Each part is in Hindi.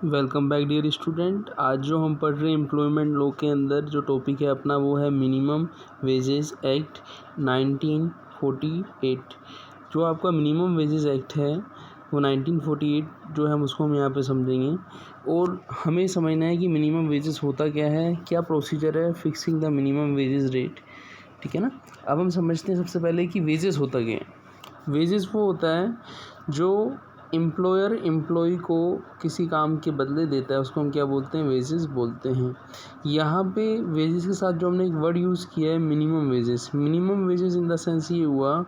Welcome back dear student. आज जो हम पढ़ रहे हैं एम्प्लॉयमेंट लॉ के अंदर जो टॉपिक है अपना वो है मिनिमम वेजेस एक्ट 1948। जो आपका मिनिमम वेजेस एक्ट है वो 1948 जो है हम यहाँ पे समझेंगे और हमें समझना है कि मिनिमम वेजेस होता क्या है, क्या प्रोसीजर है fixing the minimum wages rate. ठीक है ना। अब हम समझते हैं सबसे पहले कि वेजेस होता क्या है। वेजेस वो होता है जो एम्प्लॉयर एम्प्लॉय को किसी काम के बदले देता है, उसको हम क्या बोलते हैं, वेजेस बोलते हैं। यहाँ पे वेजेस के साथ जो हमने एक वर्ड यूज़ किया है minimum wages. Minimum wages in the sense ये हुआ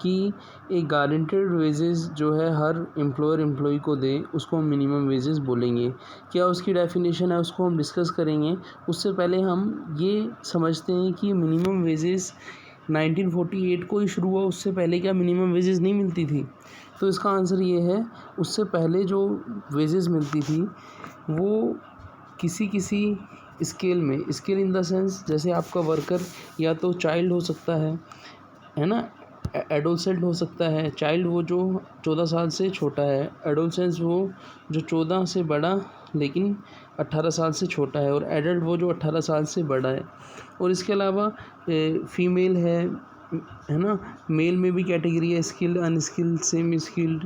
कि एक गारंटेड वेजेस जो है हर एम्प्लॉयर एम्प्लॉय को दे, उसको हम मिनिमम वेजेस बोलेंगे। क्या उसकी डेफिनेशन है उसको हम डिस्कस करेंगे। उससे पहले हम ये समझते हैं कि मिनिमम वेजेस 1948 को ही शुरू हुआ, उससे पहले क्या मिनिमम वेजेस नहीं मिलती थी। तो इसका आंसर ये है, उससे पहले जो वेजेस मिलती थी वो किसी स्केल में, स्केल इन द सेंस जैसे आपका वर्कर या तो चाइल्ड हो सकता है ना, एडोलसेंट हो सकता है। चाइल्ड वो जो 14 साल से छोटा है, एडोलसेंस वो जो 14 से बड़ा लेकिन 18 साल से छोटा है, और एडल्ट वो जो 18 साल से बड़ा है। और इसके अलावा फीमेल है ना, मेल में भी कैटेगरी है, स्किल्ड अनस्किल्ड सेमी स्किल्ड,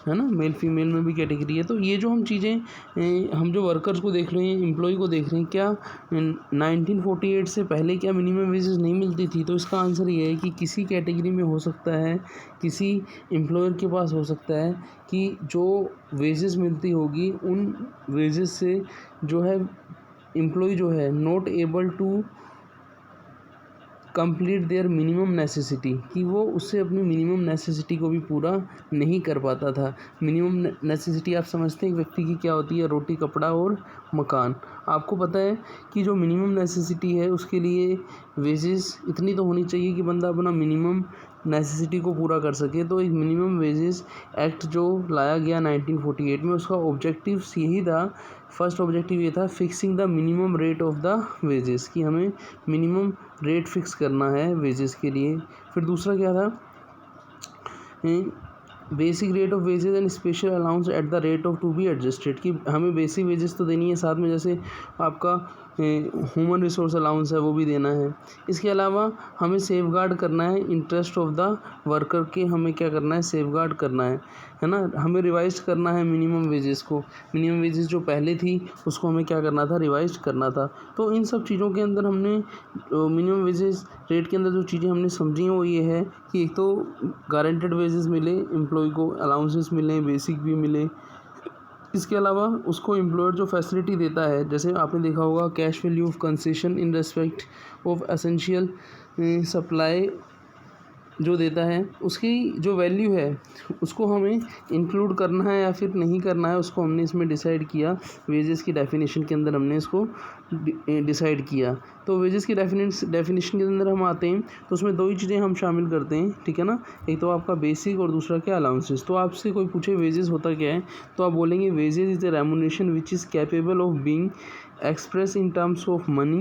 है ना, मेल फीमेल में भी कैटेगरी है। तो ये जो हम चीज़ें हम जो वर्कर्स को देख रहे हैं, एम्प्लॉय को देख रहे हैं, क्या 1948 से पहले क्या मिनिमम वेजेस नहीं मिलती थी। तो इसका आंसर ये है कि किसी कैटेगरी में हो सकता है, किसी एम्प्लॉयर के पास हो सकता है कि जो वेजेस मिलती होगी उन वेजेस से जो है एम्प्लॉय जो है not able to complete their minimum necessity, कि वो उससे अपनी मिनिमम नेसेसिटी को भी पूरा नहीं कर पाता था। मिनिमम नेसेसिटी आप समझते हैं एक व्यक्ति की क्या होती है, रोटी कपड़ा और मकान। आपको पता है कि जो मिनिमम नेसेसिटी है उसके लिए वेजेस इतनी तो होनी चाहिए कि बंदा अपना मिनिमम नेसेसिटी को पूरा कर सके। तो एक मिनिमम वेजेस एक्ट जो लाया गया 1948 में, उसका ऑब्जेक्टिव यही था, फर्स्ट ऑब्जेक्टिव ये था fixing the minimum rate of the wages, कि हमें मिनिमम रेट फिक्स करना है वेजेस के लिए। फिर दूसरा क्या था, basic rate of wages and special allowance at the rate of to be adjusted, कि हमें बेसिक वेजेस तो देनी है, साथ में जैसे आपका ह्यूमन रिसोर्स अलाउंस है वो भी देना है। इसके अलावा हमें सेफगार्ड करना है इंटरेस्ट ऑफ द वर्कर के, हमें क्या करना है, सेफगार्ड करना है ना। हमें रिवाइज करना है मिनिमम वेजेस को, मिनिमम वेजेस जो पहले थी उसको हमें क्या करना था, रिवाइज करना था। तो इन सब चीज़ों के अंदर हमने मिनिमम वेजेस रेट के अंदर जो चीज़ें हमने समझी हैं वो ये है कि एक तो गारंटेड वेजेस मिले एम्प्लॉय को, अलाउंसेस मिले, बेसिक भी मिले। इसके अलावा उसको एम्प्लॉयर जो फैसिलिटी देता है, जैसे आपने देखा होगा cash value of concession in respect of essential supply जो देता है, उसकी जो वैल्यू है उसको हमें इंक्लूड करना है या फिर नहीं करना है, उसको हमने इसमें डिसाइड किया। वेजेस की डेफिनेशन के अंदर हमने इसको डिसाइड किया। तो वेजेस की डेफिनेशन के अंदर हम आते हैं तो उसमें दो ही चीज़ें हम शामिल करते हैं, ठीक है ना। एक तो आपका बेसिक और दूसरा क्या, अलाउंसेस। तो आपसे कोई पूछे वेजेस होता क्या है, तो आप बोलेंगे wages is the remuneration which is capable of being expressed in terms of money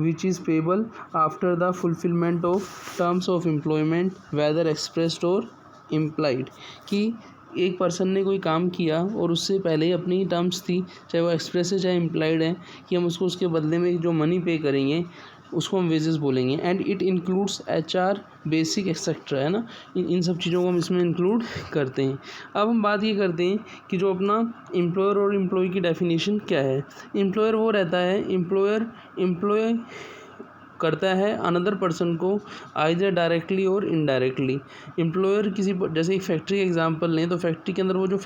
which is payable after the fulfillment of terms of employment whether expressed or implied, कि एक पर्सन ने कोई काम किया और उससे पहले ही अपनी टर्म्स थी, चाहे वो एक्सप्रेस है चाहे इम्प्लाइड है, कि हम उसको उसके बदले में जो मनी पे करेंगे उसको हम वेजेस बोलेंगे। And it includes HR basic etcetera, है ना। इन सब चीज़ों को हम इसमें इंक्लूड करते हैं। अब हम बात ये करते हैं कि जो अपना एम्प्लॉयर और एम्प्लॉय की डेफिनेशन क्या है। एम्प्लॉयर वो रहता है, एम्प्लॉय करता है अनदर पर्सन को आइदर डायरेक्टली और इनडायरेक्टली। एम्प्लॉयर किसी जैसे एक फैक्ट्री का एग्जांपल लें तो फैक्ट्री के अंदर वो जो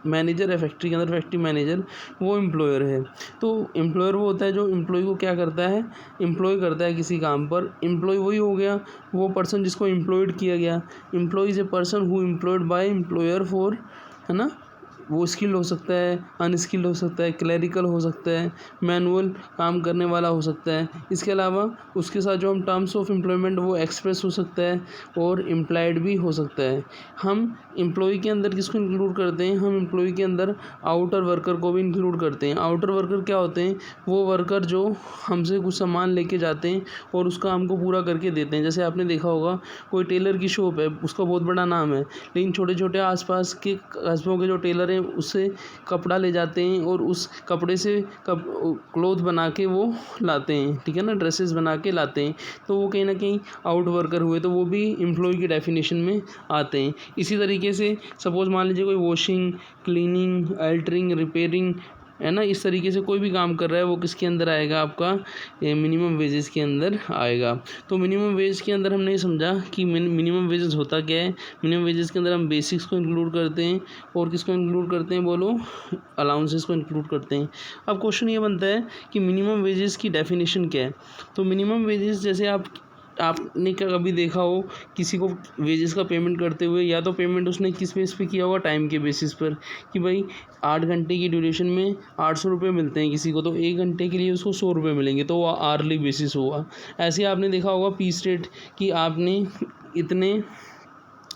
मैनेजर है फैक्ट्री के अंदर, फैक्ट्री मैनेजर, वो एम्प्लॉयर है। तो एम्प्लॉयर वो होता है जो एम्प्लॉय को क्या करता है, एम्प्लॉय करता है किसी काम पर। एम्प्लॉय वही हो गया वो पर्सन जिसको एम्प्लॉयड किया गया। Employ is a person who employed by employer for, है ना, वो स्किल्ड हो सकता है, अनस्किल्ड हो सकता है, क्लैरिकल हो सकता है, मैनुअल काम करने वाला हो सकता है। इसके अलावा उसके साथ जो हम टर्म्स ऑफ एम्प्लॉयमेंट वो एक्सप्रेस हो सकता है और इम्प्लाइड भी हो सकता है। हम एम्प्लॉय के अंदर किसको इंक्लूड करते हैं, हम एम्प्लॉय के अंदर आउटर वर्कर को भी इंक्लूड करते हैं। आउटर वर्कर क्या होते हैं, वो वर्कर जो हमसे कुछ सामान लेके जाते हैं और उसका हमको पूरा करके देते हैं। जैसे आपने देखा होगा कोई टेलर की शॉप है, उसका बहुत बड़ा नाम है, लेकिन छोटे छोटे आसपास के कस्बों के जो टेलर हैं हैं उससे कपड़ा ले जाते हैं और उस कपड़े से क्लोथ बना के वो लाते हैं, ठीक है ना, ड्रेसेस बना के लाते हैं, तो वो कहीं ना कहीं आउट वर्कर हुए, तो वो भी एम्प्लॉय की डेफिनेशन में आते हैं। इसी तरीके से सपोज़ मान लीजिए कोई वॉशिंग, क्लीनिंग, अल्टरिंग, रिपेयरिंग, है ना, इस तरीके से कोई भी काम कर रहा है वो किसके अंदर आएगा, आपका मिनिमम वेजेस के अंदर आएगा। तो मिनिमम वेज के अंदर हमने समझा कि मिनिमम वेजेस होता क्या है। मिनिमम वेजेस के अंदर हम बेसिक्स को इंक्लूड करते हैं और किसको इंक्लूड करते हैं, बोलो, अलाउंसेस को इंक्लूड करते हैं। अब क्वेश्चन ये बनता है कि मिनिमम वेजेस की डेफिनेशन क्या है। तो मिनिमम वेजेस, जैसे आपने कभी देखा हो किसी को वेजेस का पेमेंट करते हुए, या तो पेमेंट उसने किस बेस पे किया होगा, टाइम के बेसिस पर, कि भाई 8 घंटे की ड्यूरेशन में 800 रुपये मिलते हैं किसी को, तो 1 घंटे के लिए उसको 100 रुपये मिलेंगे, तो वो आर्ली बेसिस होगा। ऐसे आपने देखा होगा पीस रेट कि आपने इतने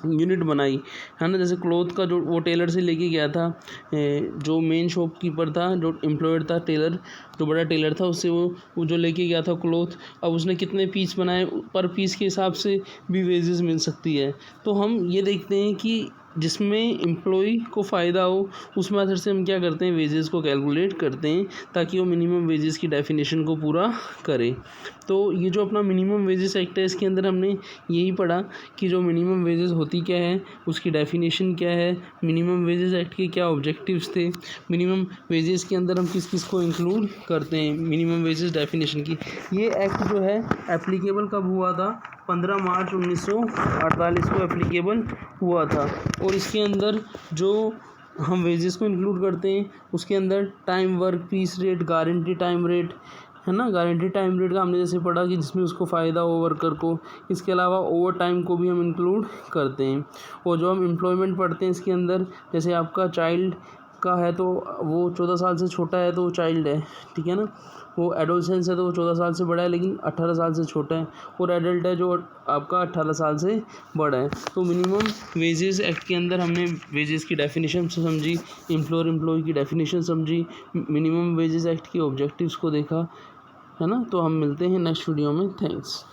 यूनिट बनाई, है ना, जैसे क्लोथ का जो वो टेलर से लेके गया था, जो मेन शॉपकीपर था, जो एम्प्लॉयड था, टेलर, जो बड़ा टेलर था, उससे वो जो लेके गया था क्लोथ, अब उसने कितने पीस बनाए, पर पीस के हिसाब से भी वेजेस मिल सकती है। तो हम ये देखते हैं कि जिसमें एम्प्लॉय को फ़ायदा हो उस मेथड से हम क्या करते हैं, वेजेस को कैलकुलेट करते हैं ताकि वो मिनिमम वेजेस की डेफिनेशन को पूरा करे। तो ये जो अपना मिनिमम वेजेस एक्ट है, इसके अंदर हमने यही पढ़ा कि जो मिनिमम वेजेस होती क्या है, उसकी डेफिनेशन क्या है, मिनिमम वेजेस एक्ट के क्या ऑब्जेक्टिव्स थे, मिनिमम वेजेस के अंदर हम किस किस को इंक्लूड करते हैं, मिनिमम वेजेस डेफिनेशन की। ये एक्ट जो है एप्लीकेबल कब हुआ था, 15 मार्च 1948 को एप्लीकेबल हुआ था। और इसके अंदर जो हम वेजेस को इंक्लूड करते हैं उसके अंदर time work, piece rate, guarantee time rate, है ना, गारंटी टाइम रेट का हमने जैसे पढ़ा कि जिसमें उसको फ़ायदा हो वर्कर को। इसके अलावा ओवर टाइम को भी हम इंक्लूड करते हैं। और जो हम एम्प्लॉयमेंट पढ़ते हैं इसके अंदर, जैसे आपका चाइल्ड का है तो वो 14 साल से छोटा है तो वो चाइल्ड है, ठीक है ना, वो एडोलसेंस है तो वो 14 साल से बड़ा है लेकिन 18 साल से छोटा है, और एडल्ट है जो आपका 18 साल से बड़ा है। तो मिनिमम वेजेस एक्ट के अंदर हमने वेजेस की डेफिनेशन समझी, एम्प्लॉय की डेफिनेशन समझी, मिनिमम वेजेस एक्ट के ऑब्जेक्टिव्स को देखा, है ना। तो हम मिलते हैं नेक्स्ट वीडियो में। थैंक्स।